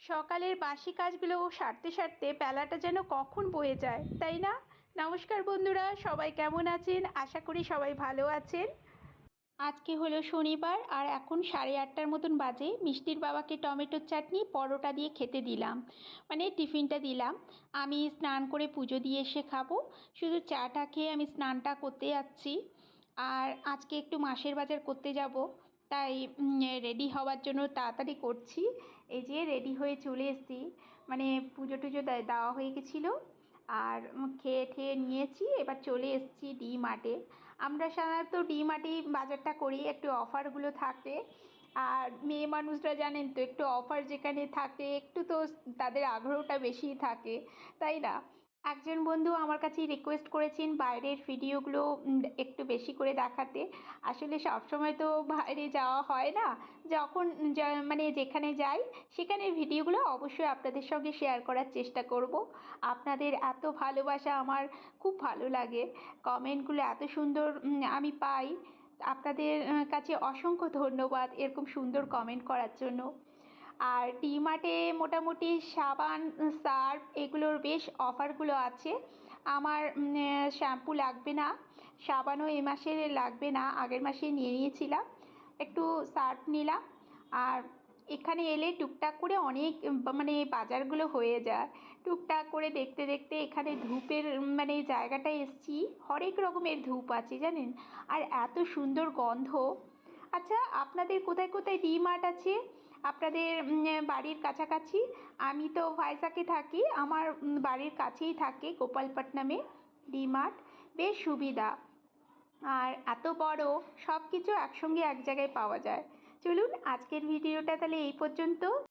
সকালের বাসি কাজগুলো সারতে সারতে বেলাটা যেন কখন বয়ে যায়, তাই না? নমস্কার বন্ধুরা, সবাই কেমন আছেন? আশা করি সবাই ভালো আছেন। আজকে হলো শনিবার আর এখন 8:30টার মতন বাজে। মিষ্টির বাবাকে টমেটোর চাটনি পরোটা দিয়ে খেতে দিলাম, মানে টিফিনটা দিলাম। আমি স্নান করে পুজো দিয়ে এসে খাবো। শুধু চাটা খেয়ে আমি স্নানটা করতে যাচ্ছি। আর আজকে একটু মাসের বাজার করতে যাব, তাই রেডি হওয়ার জন্য তাড়াতাড়ি করছি। এই যে রেডি হয়ে চলে এসেছি, মানে পুজো টুজো দেওয়া হয়ে গেছিলো। আর খেয়ে ঠেয়ে নিয়েছি, এবার চলে এসেছি ডি মার্টে। আমরা সাধারণত ডি মার্টেই বাজারটা করি, একটু অফারগুলো থাকে। আর মেয়ে মানুষরা জানেন তো, একটু অফার যেখানে থাকে একটু তো তাদের আগ্রহটা বেশিই থাকে, তাই না? একজন বন্ধু আমার কাছে রিকোয়েস্ট করেছেন বাইরের ভিডিওগুলো একটু বেশি করে দেখাতে। আসলে সবসময় তো বাইরে যাওয়া হয় না। যখন মানে যেখানে যাই সেখানের ভিডিওগুলো অবশ্যই আপনাদের সঙ্গে শেয়ার করার চেষ্টা করব। আপনাদের এত ভালোবাসা আমার খুব ভালো লাগে, কমেন্টগুলো এত সুন্দর আমি পাই। আপনাদের কাছে অসংখ্য ধন্যবাদ এরকম সুন্দর কমেন্ট করার জন্য। আর ডি মার্টে মোটামুটি সাবান, সার্ফ এগুলোর বেশ অফারগুলো আছে। আমার শ্যাম্পু লাগবে না, সাবানও এ মাসে লাগবে না, আগের মাসে নিয়ে নিয়েছিলাম। একটু সার্ফ নিলাম। আর এখানে এলে টুকটাক করে অনেক মানে বাজারগুলো হয়ে যায়। টুকটাক করে দেখতে দেখতে এখানে ধূপের মানে জায়গাটায় এসেছি। হরেক রকমের ধূপ আছে জানেন, আর এত সুন্দর গন্ধ। আচ্ছা, আপনাদের কোথায় কোথায় ডি মার্ট আছে আপনাদের বাড়ির কাছাকাছি? আমি তো ভাইজাকে থাকি, আমার বাড়ির কাছেই থাকে গোপালপট্টনমে ডি মার্ট। বেশ সুবিধা, আর এত বড়, সব কিছু একসঙ্গে এক জায়গায় পাওয়া যায়। চলুন আজকের ভিডিওটা তাহলে এই পর্যন্ত।